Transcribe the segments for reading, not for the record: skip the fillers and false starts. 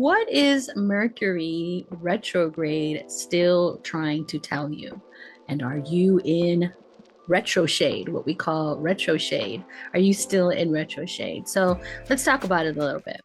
What is Mercury retrograde still trying to tell you? And are you in retroshade, what we call retroshade? Are you still in retroshade? So let's talk about it a little bit.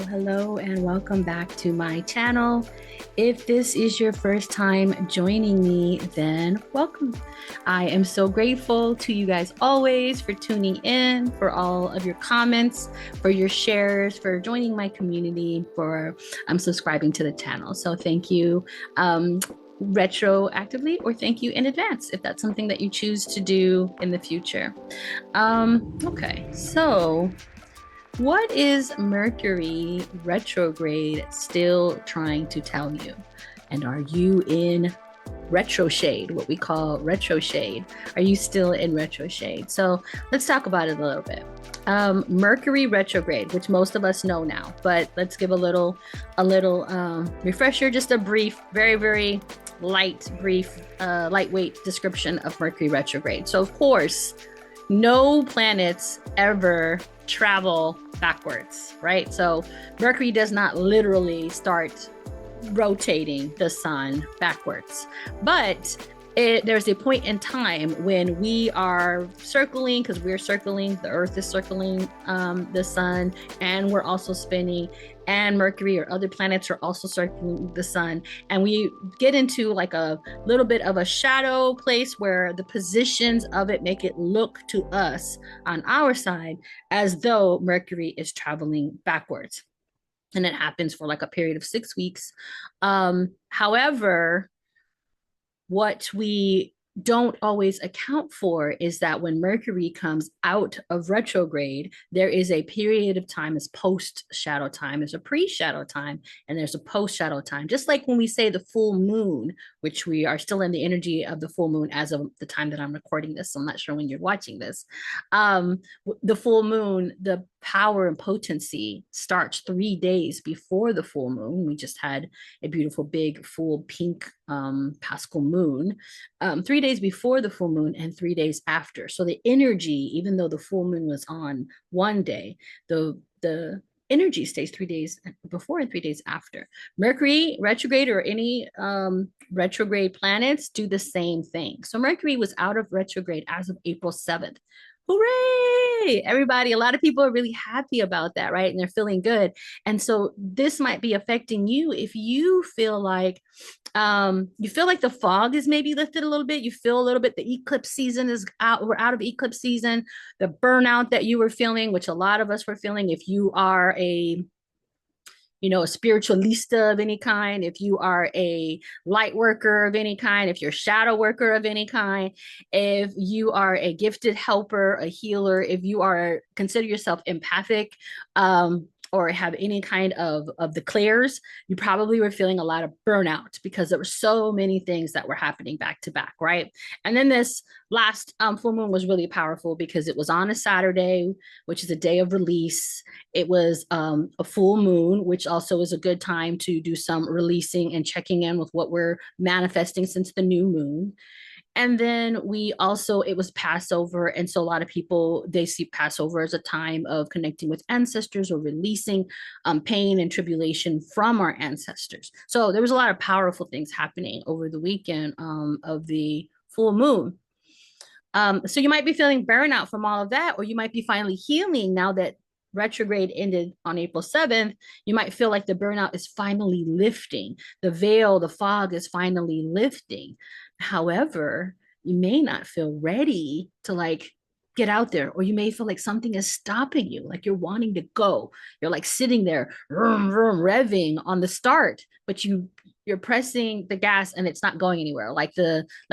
Hello, and welcome back to my channel. If this is your first time joining me, then welcome. I am so grateful to you guys always for tuning in, for all of your comments, for your shares, for joining my community, for subscribing to the channel. So thank you retroactively, or thank you in advance if that's something that you choose to do in the future. Okay, so what is Mercury retrograde still trying to tell you? And are you in retroshade, what we call retroshade? Are you still in retroshade? So let's talk about it a little bit. Mercury retrograde, which most of us know now, but let's give a little refresher, just a brief, very lightweight description of Mercury retrograde. So of course, no planets ever travel backwards, right? So Mercury does not literally start rotating the sun backwards, but there's a point in time when we are circling, because we're circling, the Earth is circling the sun, and we're also spinning, and Mercury or other planets are also circling the sun. And we get into like a little bit of a shadow place where the positions of it make it look to us on our side as though Mercury is traveling backwards. And it happens for like a period of 6 weeks. However, what we don't always account for is that when Mercury comes out of retrograde, there is a period of time as post-shadow time. There's a pre-shadow time and there's a post-shadow time. Just like when we say the full moon, which we are still in the energy of the full moon as of the time that I'm recording this. So I'm not sure when you're watching this. The full moon, the power and potency starts 3 days before the full moon. We just had a beautiful big full pink Paschal moon 3 days before the full moon and 3 days after. So the energy, even though the full moon was on one day, the energy stays 3 days before and 3 days after. Mercury retrograde or any retrograde planets do the same thing. So Mercury was out of retrograde as of April 7th. Hooray! Everybody, a lot of people are really happy about that, right? And they're feeling good. And so this might be affecting you if you feel like the fog is maybe lifted a little bit. You feel a little bit the eclipse season is out. We're out of eclipse season. The burnout that you were feeling, which a lot of us were feeling, if you are a spiritualista of any kind, if you are a light worker of any kind, if you're a shadow worker of any kind, if you are a gifted helper, a healer, if you are consider yourself empathic, or have any kind of the clairs, you probably were feeling a lot of burnout because there were so many things that were happening back to back, right? And then this last full moon was really powerful because it was on a Saturday, which is a day of release. It was a full moon, which also is a good time to do some releasing and checking in with what we're manifesting since the new moon. And then it was Passover. And so a lot of people, they see Passover as a time of connecting with ancestors or releasing pain and tribulation from our ancestors. So there was a lot of powerful things happening over the weekend of the full moon. So you might be feeling burnout from all of that, or you might be finally healing now that retrograde ended on April 7th. You might feel like the burnout is finally lifting. The veil, the fog is finally lifting. However, you may not feel ready to get out there, or you may feel like something is stopping you, like you're wanting to go. You're like sitting there, revving on the start, but you're pressing the gas and it's not going anywhere. Like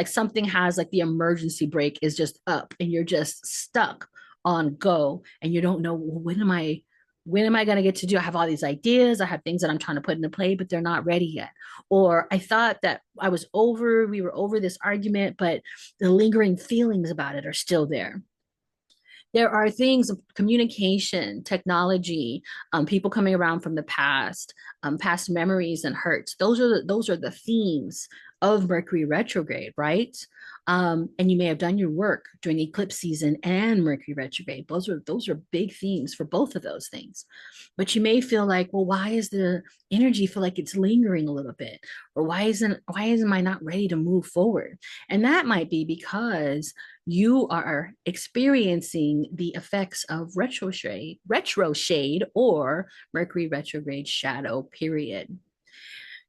something has the emergency brake is just up and you're just stuck on go, and you don't know, well, when am I when am I going to get to do? I have all these ideas. I have things that I'm trying to put into play, but they're not ready yet. Or I thought that we were over this argument, but the lingering feelings about it are still there. There are things of communication, technology, people coming around from the past, past memories and hurts. Those are the themes of Mercury retrograde, right? And you may have done your work during eclipse season and Mercury retrograde. Those are big themes for both of those things. But you may feel like, well, why is the energy feel like it's lingering a little bit? Or why isn't I not ready to move forward? And that might be because you are experiencing the effects of retroshade or Mercury retrograde shadow period.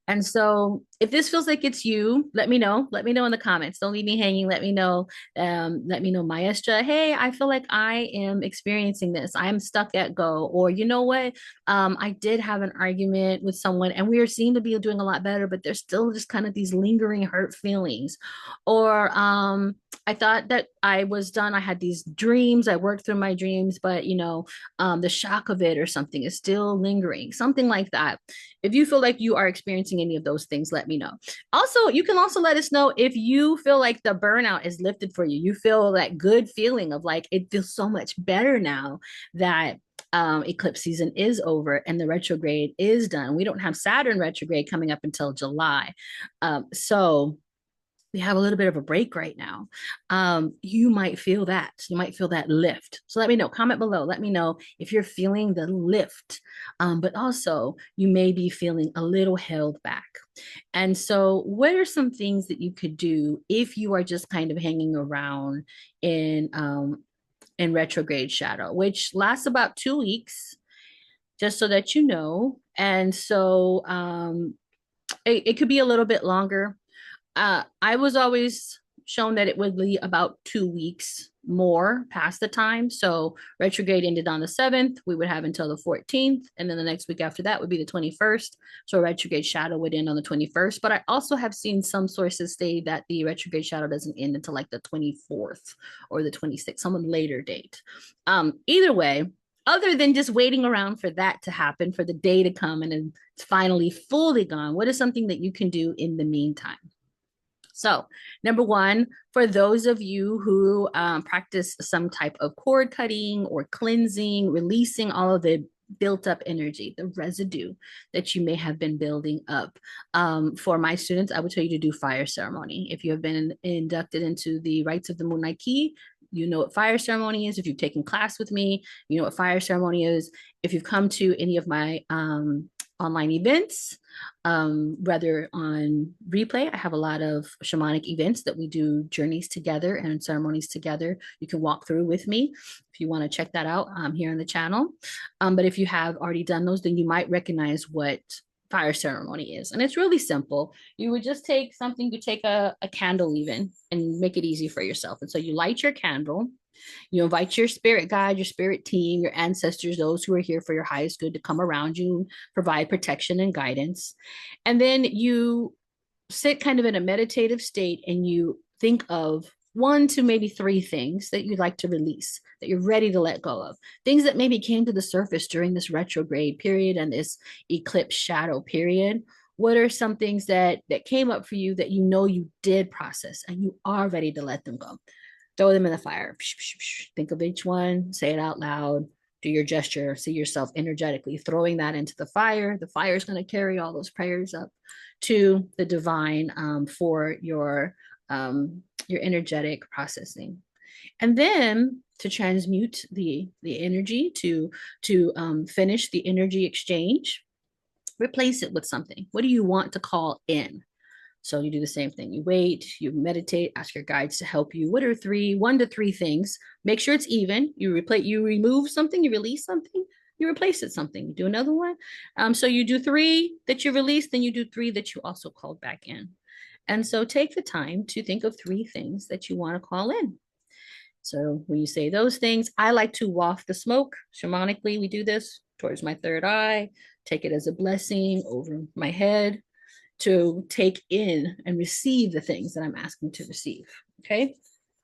And so if this feels like it's you, let me know. Let me know in the comments. Don't leave me hanging. Let me know. Let me know, Maestra. Hey, I feel like I am experiencing this. I'm stuck at go. Or you know what? I did have an argument with someone and we seem to be doing a lot better, but there's still just kind of these lingering hurt feelings. Or I thought that I was done. I had these dreams. I worked through my dreams, but the shock of it or something is still lingering. Something like that. If you feel like you are experiencing any of those things, let me know. Also, you can also let us know if you feel like the burnout is lifted for you. You feel that good feeling of like, it feels so much better now that eclipse season is over and the retrograde is done. We don't have Saturn retrograde coming up until July. So we have a little bit of a break right now. You might feel that. You might feel that lift. So let me know. Comment below. Let me know if you're feeling the lift. But also, you may be feeling a little held back. And so, what are some things that you could do if you are just kind of hanging around in retrograde shadow, which lasts about 2 weeks, just so that you know. And so, it could be a little bit longer. I was always shown that it would be about 2 weeks more past the time. So retrograde ended on the 7th. We would have until the 14th. And then the next week after that would be the 21st. So retrograde shadow would end on the 21st. But I also have seen some sources say that the retrograde shadow doesn't end until like the 24th or the 26th, some later date. Either way, other than just waiting around for that to happen, for the day to come and then it's finally fully gone, what is something that you can do in the meantime? So, number one, for those of you who practice some type of cord cutting or cleansing, releasing all of the built up energy, the residue that you may have been building up. For my students, I would tell you to do fire ceremony. If you have been inducted into the rites of the Moonlight Key, you know what fire ceremony is. If you've taken class with me, you know what fire ceremony is. If you've come to any of my online events, whether on replay, I have a lot of shamanic events that we do journeys together and ceremonies together. You can walk through with me if you want to check that out here on the channel. But if you have already done those, then you might recognize what fire ceremony is. And it's really simple. You would just take something, you take a candle even and make it easy for yourself. And so you light your candle. You invite your spirit guide, your spirit team, your ancestors, those who are here for your highest good to come around you, provide protection and guidance. And then you sit kind of in a meditative state and you think of 1 to maybe 3 things that you'd like to release, that you're ready to let go of. Things that maybe came to the surface during this retrograde period and this eclipse shadow period. What are some things that came up for you that you know you did process and you are ready to let them go? Throw them in the fire. Think of each one, say it out loud, do your gesture, see yourself energetically throwing that into the fire. The fire is going to carry all those prayers up to the divine for your energetic processing. And then to transmute the energy, to finish the energy exchange, replace it with something. What do you want to call in? So you do the same thing. You wait, you meditate, ask your guides to help you. What are 1 to 3 things? Make sure it's even. You remove something, you release something, you replace it something. You do another one. So you do 3 that you release, then you do 3 that you also called back in. And so take the time to think of 3 things that you want to call in. So when you say those things, I like to waft the smoke. Shamanically, we do this towards my third eye, take it as a blessing over my head, to take in and receive the things that I'm asking to receive. Okay.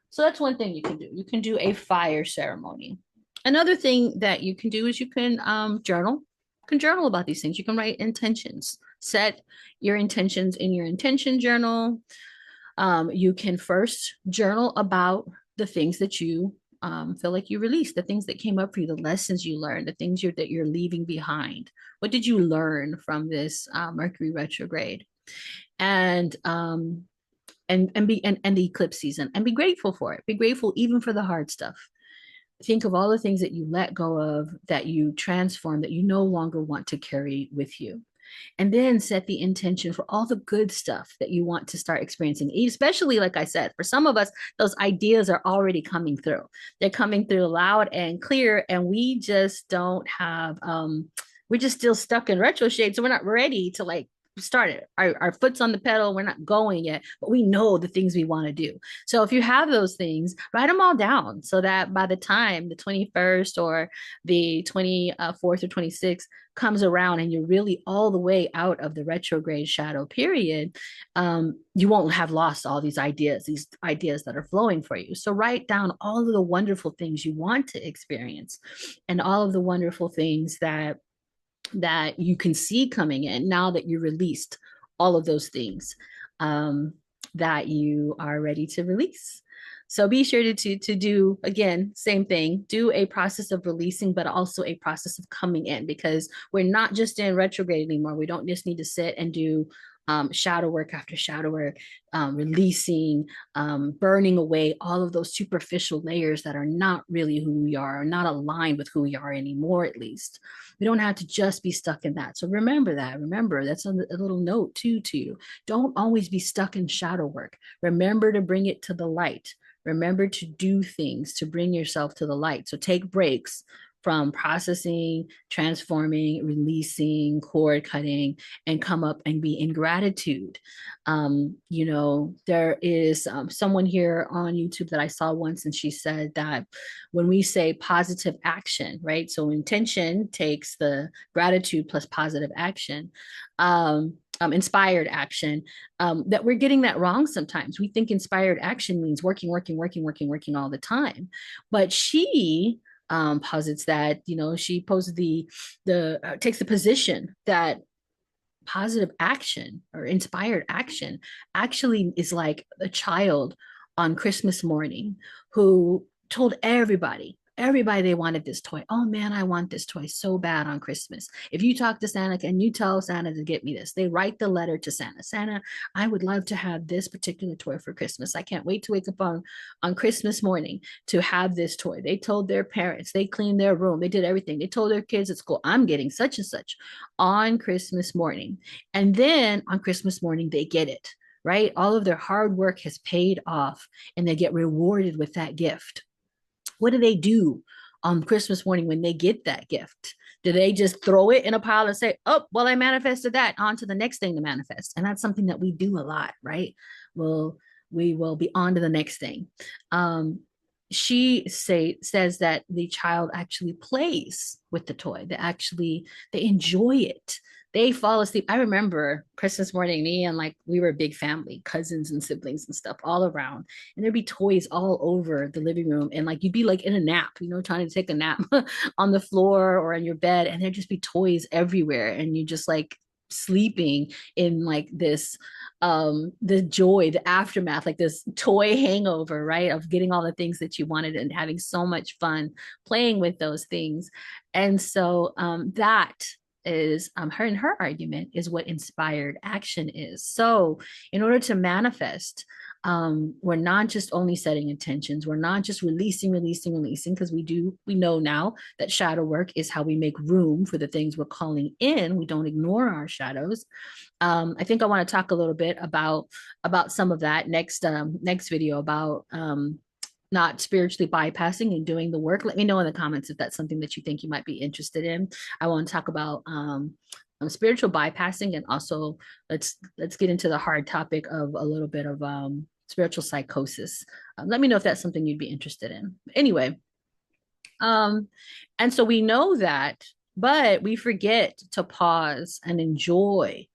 So that's one thing you can do. You can do a fire ceremony. Another thing that you can do is you can journal. You can journal about these things. You can write intentions. Set your intentions in your intention journal. You can first journal about the things that you feel like you released, the things that came up for you, the lessons you learned, the things that you're leaving behind. What did you learn from this Mercury retrograde? And and the eclipse season, and be grateful for it. Be grateful even for the hard stuff. Think of all the things that you let go of, that you transform, that you no longer want to carry with you. And then set the intention for all the good stuff that you want to start experiencing. Especially, like I said, for some of us, those ideas are already coming through. They're coming through loud and clear, and we just don't have, we're just still stuck in retrograde. So we're not ready to like start it. Our foot's on the pedal. We're not going yet, but we know the things we want to do. So if you have those things, write them all down so that by the time the 21st or the 24th or 26th comes around and you're really all the way out of the retrograde shadow period, you won't have lost all these ideas that are flowing for you. So write down all of the wonderful things you want to experience and all of the wonderful things that you can see coming in now that you released all of those things that you are ready to release. So be sure to do, again, same thing, do a process of releasing, but also a process of coming in, because we're not just in retrograde anymore. We don't just need to sit and do shadow work after shadow work, releasing, burning away all of those superficial layers that are not really who we are, not aligned with who we are anymore, at least. We don't have to just be stuck in that. So remember that. Remember, that's a little note too to you. Don't always be stuck in shadow work. Remember to bring it to the light. Remember to do things to bring yourself to the light. So take breaks from processing, transforming, releasing, cord cutting, and come up and be in gratitude. There is someone here on YouTube that I saw once, and she said that when we say positive action, right? So intention takes the gratitude plus positive action. Inspired action, that we're getting that wrong sometimes. We think inspired action means working all the time. But she posits that, she poses takes the position that positive action or inspired action actually is like a child on Christmas morning who told everybody they wanted this toy. Oh man, I want this toy so bad on Christmas. If you talk to Santa and you tell Santa to get me this, they write the letter to Santa. Santa, I would love to have this particular toy for Christmas. I can't wait to wake up on Christmas morning to have this toy. They told their parents, they cleaned their room, they did everything. They told their kids at school, I'm getting such and such on Christmas morning. And then on Christmas morning, they get it, right? All of their hard work has paid off and they get rewarded with that gift. What do they do on Christmas morning when they get that gift? Do they just throw it in a pile and say, oh, well, I manifested that, on to the next thing to manifest? And that's something that we do a lot, right? Well, we will be on to the next thing. She says that the child actually plays with the toy. They enjoy it. They fall asleep. I remember Christmas morning, me and we were a big family, cousins and siblings and stuff all around. And there'd be toys all over the living room. And you'd be in a nap, trying to take a nap on the floor or in your bed. And there'd just be toys everywhere. And you just sleeping in this the joy, the aftermath, this toy hangover, right, of getting all the things that you wanted and having so much fun playing with those things. And so that is her argument is what inspired action is. So in order to manifest, we're not just only setting intentions, we're not just releasing, because we know now that shadow work is how we make room for the things we're calling in. We don't ignore our shadows. I think I want to talk a little bit about some of that next video, about not spiritually bypassing and doing the work. Let me know in the comments if that's something that you think you might be interested in. I want to talk about spiritual bypassing, and also let's get into the hard topic of a little bit of spiritual psychosis. Let me know if that's something you'd be interested in. Anyway, and so we know that, but we forget to pause and enjoy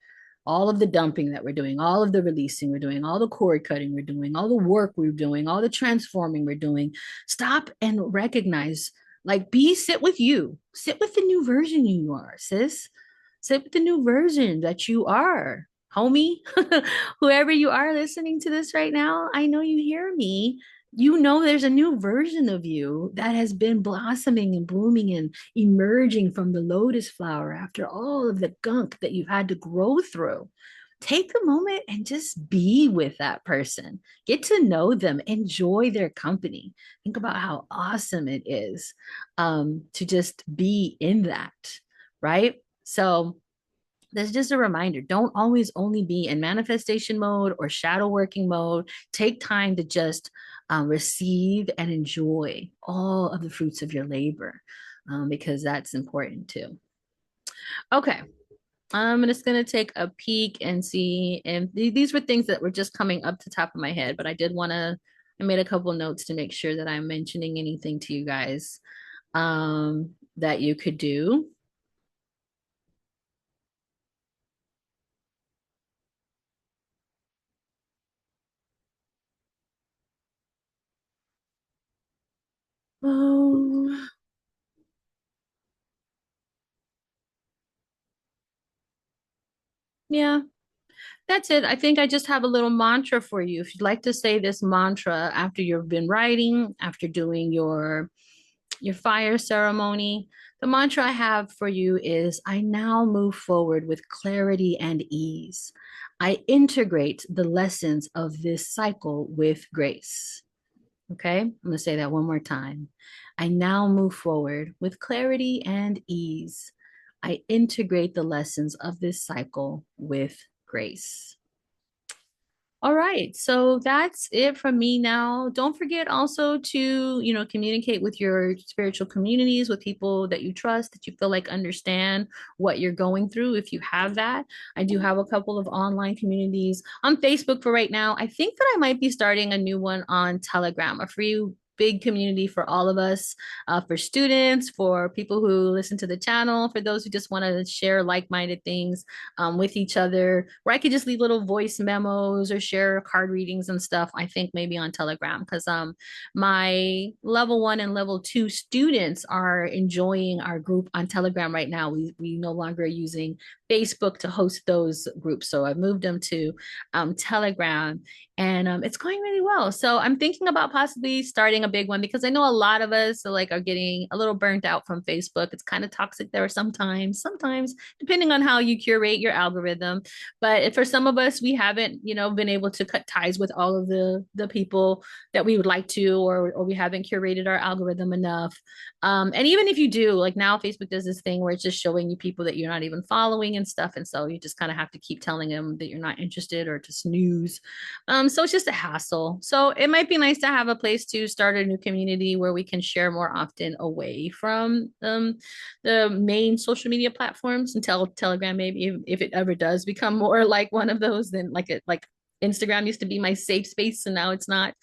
all of the dumping that we're doing, all of the releasing we're doing, all the cord cutting we're doing, all the work we're doing, all the transforming we're doing. Stop and recognize Like sit with you. Sit with the new version you are, sis. Sit with the new version that you are, homie. Whoever you are listening to this right now, I know you hear me. You know there's a new version of you that has been blossoming and blooming and emerging from the lotus flower after all of the gunk that you've had to grow through. Take a moment and just be with that person. Get to know them, enjoy their company. Think about how awesome it is to just be in that, right? So, that's just a reminder. Don't always only be in manifestation mode or shadow working mode. Take time to just receive and enjoy all of the fruits of your labor because that's important too. Okay. I'm just going to take a peek and see. And these were things that were just coming up to the top of my head, but I did want to, I made a couple notes to make sure that I'm mentioning anything to you guys that you could do. Oh, yeah. That's it. I think I just have a little mantra for you. If you'd like to say this mantra after you've been writing, after doing your fire ceremony, the mantra I have for you is I now move forward with clarity and ease. I integrate the lessons of this cycle with grace. Okay? I'm going to say that one more time. I now move forward with clarity and ease. I integrate the lessons of this cycle with grace. All right, so that's it from me now. Don't forget also to, communicate with your spiritual communities, with people that you trust, that you feel like understand what you're going through. If you have that, I do have a couple of online communities on Facebook for right now. I think that I might be starting a new one on Telegram, a free big community for all of us, for students, for people who listen to the channel, for those who just want to share like-minded things with each other, where I could just leave little voice memos or share card readings and stuff. I think maybe on Telegram because my level 1 and level 2 students are enjoying our group on Telegram right now. We no longer are using Facebook to host those groups, so I've moved them to Telegram, and it's going really well. So I'm thinking about possibly starting a big one because I know a lot of us are getting a little burnt out from Facebook. It's kind of toxic there sometimes, depending on how you curate your algorithm. But for some of us, we haven't, been able to cut ties with all of the people that we would like to, or we haven't curated our algorithm enough. And even if you do, like now Facebook does this thing where it's just showing you people that you're not even following and stuff. And so you just kind of have to keep telling them that you're not interested or to snooze. So it's just a hassle. So it might be nice to have a place to start a new community where we can share more often away from the main social media platforms until Telegram, maybe if it ever does become more like one of those, then like Instagram used to be my safe space, and now it's not.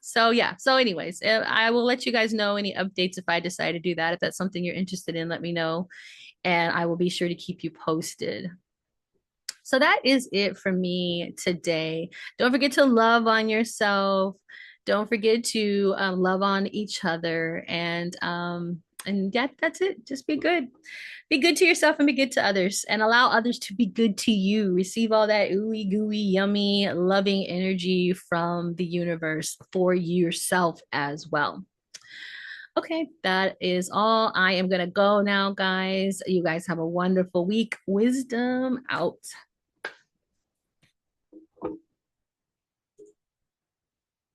So yeah. So anyways, I will let you guys know any updates if I decide to do that. If that's something you're interested in, let me know, and I will be sure to keep you posted. So that is it for me today. Don't forget to love on yourself. Don't forget to love on each other, and yeah, that's it. Just be good. Be good to yourself and be good to others, and allow others to be good to you. Receive all that ooey gooey, yummy, loving energy from the universe for yourself as well. Okay, that is all. I am going to go now, guys. You guys have a wonderful week. Wyzdom out.